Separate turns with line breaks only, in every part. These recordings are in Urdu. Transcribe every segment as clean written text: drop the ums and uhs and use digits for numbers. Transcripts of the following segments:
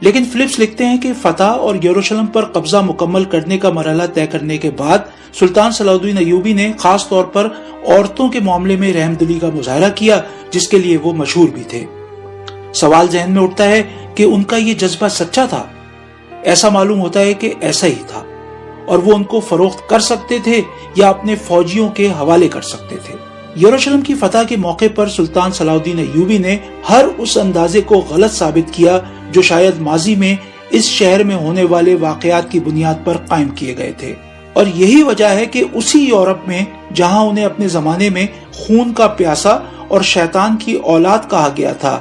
لیکن فلپس لکھتے ہیں کہ فتح اور یروشلم پر قبضہ مکمل کرنے کا مرحلہ طے کرنے کے بعد سلطان صلاح الدین ایوبی نے خاص طور پر عورتوں کے معاملے میں رحم دلی کا مظاہرہ کیا، جس کے لیے وہ مشہور بھی تھے۔ سوال ذہن میں اٹھتا ہے کہ ان کا یہ جذبہ سچا تھا؟ ایسا معلوم ہوتا ہے کہ ایسا ہی تھا، اور وہ ان کو فروخت کر سکتے تھے یا اپنے فوجیوں کے حوالے کر سکتے تھے۔ یروشلم کی فتح کے موقع پر سلطان صلاح الدین ایوبی نے ہر اس اندازے کو غلط ثابت کیا جو شاید ماضی میں اس شہر میں ہونے والے واقعات کی بنیاد پر قائم کیے گئے تھے، اور یہی وجہ ہے کہ اسی یورپ میں جہاں انہیں اپنے زمانے میں خون کا پیاسا اور شیطان کی اولاد کہا گیا تھا،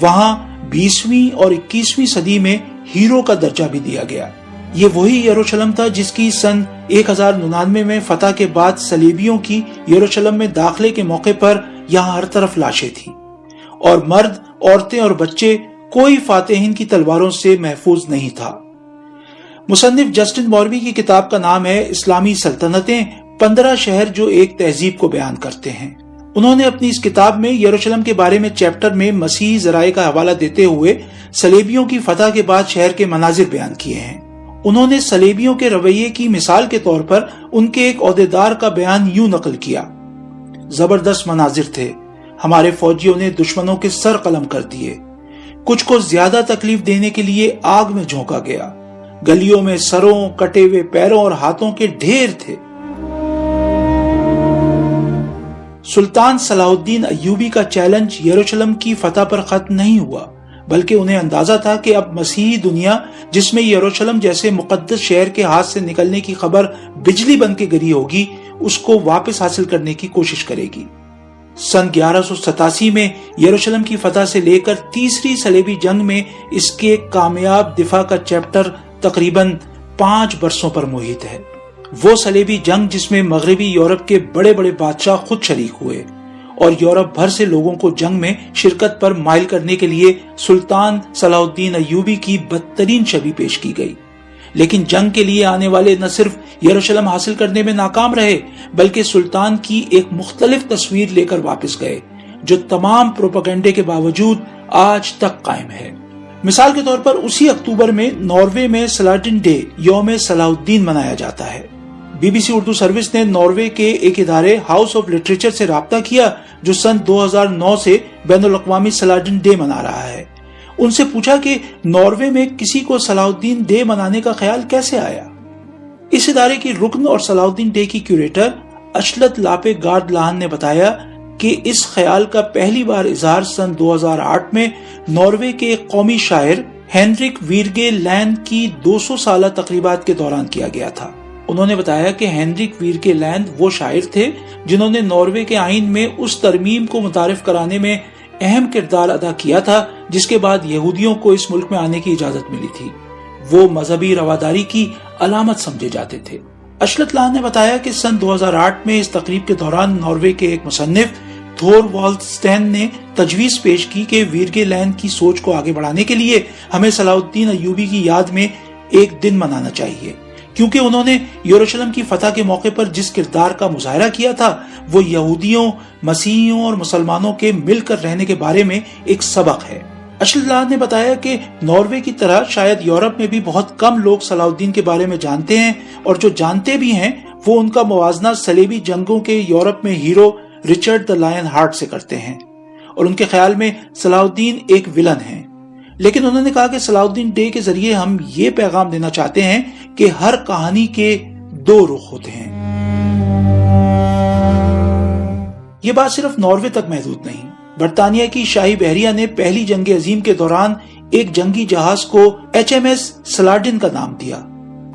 وہاں 20ویں اور 21ویں صدی میں ہیرو کا درجہ بھی دیا گیا۔ یہ وہی یروشلم تھا جس کی سن 1099 میں فتح کے بعد صلیبیوں کی یروشلم میں داخلے کے موقع پر یہاں ہر طرف لاشیں تھیں، اور مرد، عورتیں اور بچے کوئی فاتحین کی تلواروں سے محفوظ نہیں تھا۔ مصنف جسٹن موربی کی کتاب کا نام ہے اسلامی سلطنتیں، 15 شہر جو ایک تہذیب کو بیان کرتے ہیں۔ انہوں نے اپنی اس کتاب میں یروشلم کے بارے میں چیپٹر میں مسیحی ذرائع کا حوالہ دیتے ہوئے صلیبیوں کی فتح کے بعد شہر کے مناظر بیان کیے ہیں۔ انہوں نے صلیبیوں کے رویے کی مثال کے طور پر ان کے ایک عہدیدار کا بیان یوں نقل کیا: زبردست مناظر تھے، ہمارے فوجیوں نے دشمنوں کے سر قلم کر دیے، کچھ کو زیادہ تکلیف دینے کے لیے آگ میں جھونکا گیا، گلیوں میں سروں، کٹے ہوئے پیروں اور ہاتھوں کے ڈھیر تھے۔ سلطان صلاح الدین ایوبی کا چیلنج یروشلم کی فتح پر ختم نہیں ہوا، بلکہ انہیں اندازہ تھا کہ اب مسیحی دنیا، جس میں یروشلم جیسے مقدس شہر کے ہاتھ سے نکلنے کی خبر بجلی بن کے گری ہوگی، اس کو واپس حاصل کرنے کی کوشش کرے گی۔ سن 1187 میں یروشلم کی فتح سے لے کر تیسری صلیبی جنگ میں اس کے کامیاب دفاع کا چیپٹر تقریباً 5 برسوں پر محیط ہے۔ وہ صلیبی جنگ جس میں مغربی یورپ کے بڑے بڑے بادشاہ خود شریک ہوئے، اور یورپ بھر سے لوگوں کو جنگ میں شرکت پر مائل کرنے کے لیے سلطان صلاح الدین ایوبی کی بدترین شبیہ پیش کی گئی۔ لیکن جنگ کے لیے آنے والے نہ صرف یروشلم حاصل کرنے میں ناکام رہے، بلکہ سلطان کی ایک مختلف تصویر لے کر واپس گئے، جو تمام پروپیگنڈے کے باوجود آج تک قائم ہے۔ مثال کے طور پر اسی اکتوبر میں ناروے میں سلاڈن ڈے، یوم صلاح الدین منایا جاتا ہے۔ B B C Urdu service نے ناروے کے ایک ادارے ہاؤس آف لٹریچر سے رابطہ کیا جو سن 2009 سے بین الاقوامی سلاڈن ڈے منا رہا ہے۔ ان سے پوچھا کہ ناروے میں کسی کو صلاح الدین ڈے منانے کا خیال کیسے آیا۔ اس ادارے کی رکن اور صلاح الدین ڈے کی کیوریٹر اشلت لاپے گارد لاہن نے بتایا کہ اس خیال کا پہلی بار اظہار سن 2008 میں ناروے کے قومی شاعر ہینڈرک ویرگے لینڈ کی 200 سالہ تقریبات کے دوران کیا گیا تھا۔ انہوں نے بتایا کہ ہینڈرک ویرگے لینڈ وہ شاعر تھے جنہوں نے ناروے کے آئین میں اس ترمیم کو متعارف کرانے میں اہم کردار ادا کیا تھا جس کے بعد یہودیوں کو اس ملک میں آنے کی اجازت ملی تھی۔ وہ مذہبی رواداری کی علامت سمجھے جاتے تھے۔ اشلت لاہن نے بتایا کہ سن 2008 میں اس تقریب کے دوران ناروے کے ایک مصنف تھور والسٹین نے تجویز پیش کی کہ ویرگے لینڈ کی سوچ کو آگے بڑھانے کے لیے ہمیں صلاح الدین ایوبی کی یاد میں ایک دن منانا چاہیے، کیونکہ انہوں نے یروشلم کی فتح کے موقع پر جس کردار کا مظاہرہ کیا تھا وہ یہودیوں، مسیحیوں اور مسلمانوں کے مل کر رہنے کے بارے میں ایک سبق ہے۔ اشلت لاہن نے بتایا کہ ناروے کی طرح شاید یورپ میں بھی بہت کم لوگ صلاح الدین کے بارے میں جانتے ہیں، اور جو جانتے بھی ہیں وہ ان کا موازنہ صلیبی جنگوں کے یورپ میں hero Richard the line heart سے کرتے ہیں، اور ان کے خیال میں صلاح الدین ایک ولن ہیں۔ لیکن انہوں نے کہا کہ صلاح الدین ڈے کے ذریعے ہم یہ پیغام دینا چاہتے ہیں کہ ہر کہانی کے 2 رخ ہوتے ہیں۔ یہ بات صرف ناروے تک محدود نہیں۔ برطانیہ کی شاہی بحریہ نے پہلی جنگ عظیم کے دوران ایک جنگی جہاز کو HMS سلاڈن کا نام دیا،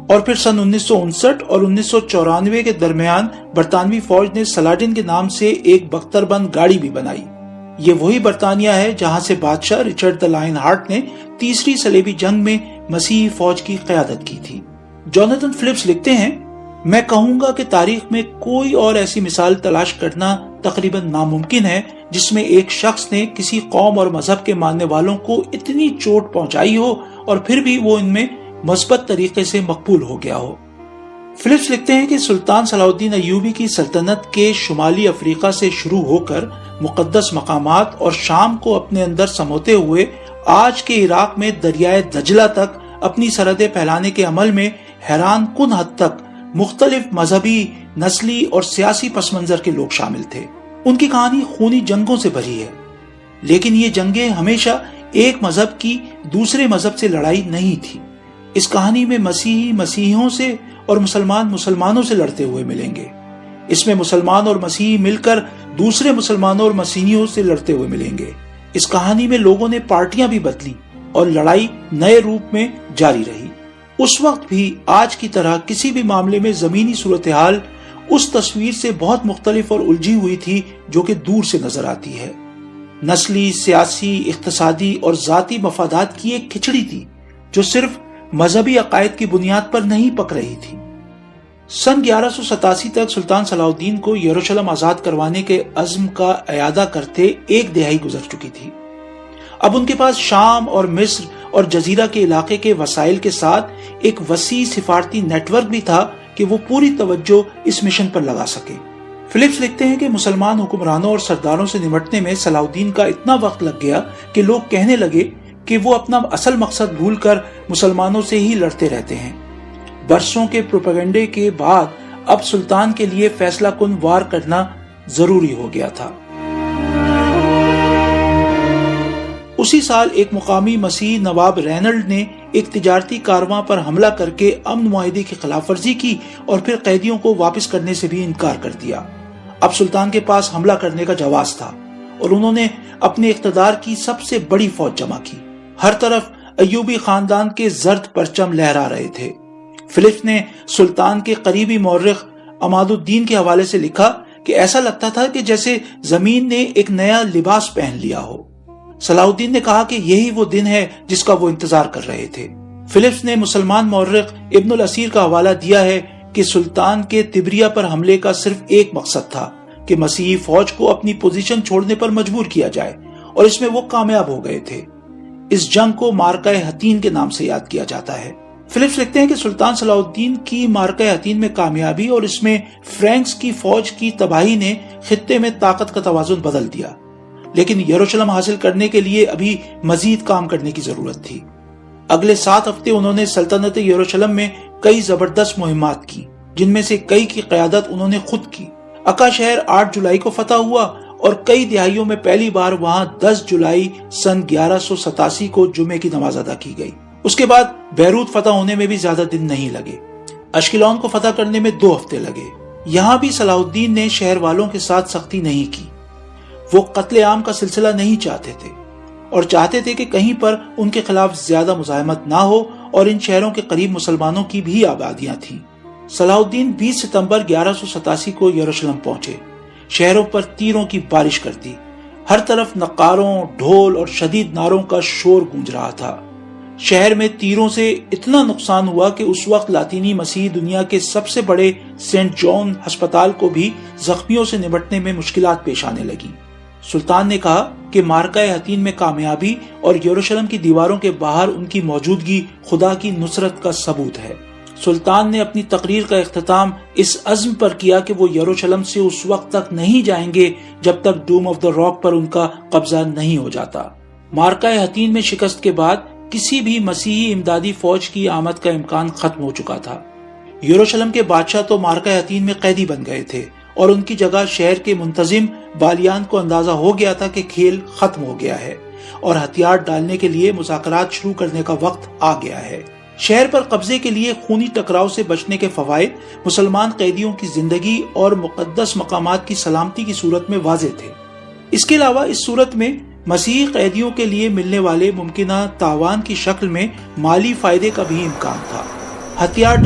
اور پھر سن 1959 اور 1994 کے درمیان برطانوی فوج نے سلاڈن کے نام سے ایک بختر بند گاڑی بھی بنائی۔ یہ وہی برطانیہ ہے جہاں سے بادشاہ رچرڈ دا لائن ہارٹ نے تیسری صلیبی جنگ میں مسیحی فوج کی قیادت کی تھی۔ جوناتhan فلپس لکھتے ہیں، میں کہوں گا کہ تاریخ میں کوئی اور ایسی مثال تلاش کرنا تقریباً ناممکن ہے جس میں ایک شخص نے کسی قوم اور مذہب کے ماننے والوں کو اتنی چوٹ پہنچائی ہو اور پھر بھی وہ ان میں مثبت طریقے سے مقبول ہو گیا ہو۔ فلپس لکھتے ہیں کہ سلطان صلاح الدین ایوبی کی سلطنت کے شمالی افریقہ سے شروع ہو کر مقدس مقامات اور شام کو اپنے اندر سموتے ہوئے آج کے عراق میں دریائے دجلہ تک اپنی سرحدیں پھیلانے کے عمل میں حیران کن حد تک مختلف مذہبی، نسلی اور سیاسی پس منظر کے لوگ شامل تھے۔ ان کی کہانی خونی جنگوں سے بھری ہے، لیکن یہ جنگیں ہمیشہ ایک مذہب کی دوسرے مذہب سے لڑائی نہیں تھی۔ اس کہانی میں مسیحی مسیحیوں سے اور مسلمان مسلمانوں سے لڑتے ہوئے ملیں گے۔ اس میں مسلمان اور مسیحی مل کر دوسرے مسلمانوں اور مسیحیوں سے لڑتے ہوئے ملیں گے۔ اس کہانی میں لوگوں نے پارٹیاں بھی بدلی اور لڑائی نئے روپ میں جاری رہی۔ اس وقت بھی آج کی طرح کسی بھی معاملے میں زمینی صورتحال اس تصویر سے بہت مختلف اور الجھی ہوئی تھی جو کہ دور سے نظر آتی ہے۔ نسلی، سیاسی، اقتصادی اور ذاتی مفادات کی ایک کھچڑی تھی جو صرف مذہبی عقائد کی بنیاد پر نہیں پک رہی تھی۔ سن 1187 تک سلطان صلاح الدین کو یروشلم آزاد کروانے کے عزم کا اعادہ کرتے ایک دہائی گزر چکی تھی۔ اب ان کے پاس شام اور مصر اور جزیرہ کے علاقے کے وسائل کے ساتھ ایک وسیع سفارتی نیٹ ورک بھی تھا کہ وہ پوری توجہ اس مشن پر لگا سکے۔ فلپس لکھتے ہیں کہ مسلمان حکمرانوں اور سرداروں سے نمٹنے میں صلاح الدین کا اتنا وقت لگ گیا کہ لوگ کہنے لگے کہ وہ اپنا اصل مقصد بھول کر مسلمانوں سے ہی لڑتے رہتے ہیں۔ برسوں کے پروپیگنڈے کے بعد اب سلطان کے لیے فیصلہ کن وار کرنا ضروری ہو گیا تھا۔ اسی سال ایک مقامی مسیحی نواب رینلڈ نے ایک تجارتی کارواں پر حملہ کر کے امن معاہدے کی خلاف ورزی کی اور پھر قیدیوں کو واپس کرنے سے بھی انکار کر دیا۔ اب سلطان کے پاس حملہ کرنے کا جواز تھا اور انہوں نے اپنے اقتدار کی سب سے بڑی فوج جمع کی۔ ہر طرف ایوبی خاندان کے زرد پرچم لہرا رہے تھے۔ فلپس نے سلطان کے قریبی مورخ عماد الدین کے حوالے سے لکھا کہ ایسا لگتا تھا کہ جیسے زمین نے ایک نیا لباس پہن لیا ہو۔ صلاح الدین نے کہا کہ یہی وہ دن ہے جس کا وہ انتظار کر رہے تھے۔ فلپس نے مسلمان مورخ ابن الاسیر کا حوالہ دیا ہے کہ سلطان کے تبریہ پر حملے کا صرف ایک مقصد تھا کہ مسیحی فوج کو اپنی پوزیشن چھوڑنے پر مجبور کیا جائے، اور اس میں وہ کامیاب ہو گئے تھے۔ اس جنگ کو مارکہ حطین کے نام سے یاد کیا جاتا ہے۔ فلپس لکھتے ہیں کہ سلطان صلاح الدین کی مارکہ حطین میں کامیابی اور اس میں فرینکس کی فوج کی تباہی نے خطے میں طاقت کا توازن بدل دیا، لیکن یروشلم حاصل کرنے کے لیے ابھی مزید کام کرنے کی ضرورت تھی۔ اگلے 7 ہفتے انہوں نے سلطنت یروشلم میں کئی زبردست مہمات کی، جن میں سے کئی کی قیادت انہوں نے خود کی۔ اکا شہر 8 جولائی کو فتح ہوا اور کئی دہائیوں میں پہلی بار وہاں 10 جولائی سن 1187 کو جمعے کی نماز ادا کی گئی۔ اس کے بعد بیروت فتح ہونے میں بھی زیادہ دن نہیں لگے۔ اشکلون کو فتح کرنے میں 2 ہفتے لگے۔ یہاں بھی صلاح الدین نے شہر والوں کے ساتھ سختی نہیں کی۔ وہ قتل عام کا سلسلہ نہیں چاہتے تھے اور چاہتے تھے کہ کہیں پر ان کے خلاف زیادہ مزاحمت نہ ہو، اور ان شہروں کے قریب مسلمانوں کی بھی آبادیاں تھیں۔ صلاح الدین 20 ستمبر 1187 کو یروشلم پہنچے۔ شہروں پر تیروں کی بارش کر دی۔ ہر طرف نقاروں، ڈھول اور شدید نعروں کا شور گونج رہا تھا۔ شہر میں تیروں سے اتنا نقصان ہوا کہ اس وقت لاطینی مسیحی دنیا کے سب سے بڑے سینٹ جان ہسپتال کو بھی زخمیوں سے نمٹنے میں مشکلات پیش آنے لگی۔ سلطان نے کہا کہ مارکہ حطین میں کامیابی اور یروشلم کی دیواروں کے باہر ان کی موجودگی خدا کی نصرت کا ثبوت ہے۔ سلطان نے اپنی تقریر کا اختتام اس عزم پر کیا کہ وہ یروشلم سے اس وقت تک نہیں جائیں گے جب تک ڈوم آف دا راک پر ان کا قبضہ نہیں ہو جاتا۔ مارکہ حطین میں شکست کے بعد کسی بھی مسیحی امدادی فوج کی آمد کا امکان ختم ہو چکا تھا۔ یروشلم کے بادشاہ تو مارکہ حطین میں قیدی بن گئے تھے اور ان کی جگہ شہر کے منتظم بالیان کو اندازہ ہو گیا تھا کہ کھیل ختم ہو گیا ہے اور ہتھیار ڈالنے کے لیے مذاکرات شروع کرنے کا وقت آ گیا ہے۔ شہر پر قبضے کے لیے خونی ٹکراؤ سے بچنے کے فوائد مسلمان قیدیوں کی زندگی اور مقدس مقامات کی سلامتی کی صورت میں واضح تھے۔ اس کے علاوہ اس صورت میں مسیحی قیدیوں کے لیے ملنے والے ممکنہ تاوان کی شکل میں مالی فائدے کا بھی امکان تھا۔ ہتھیار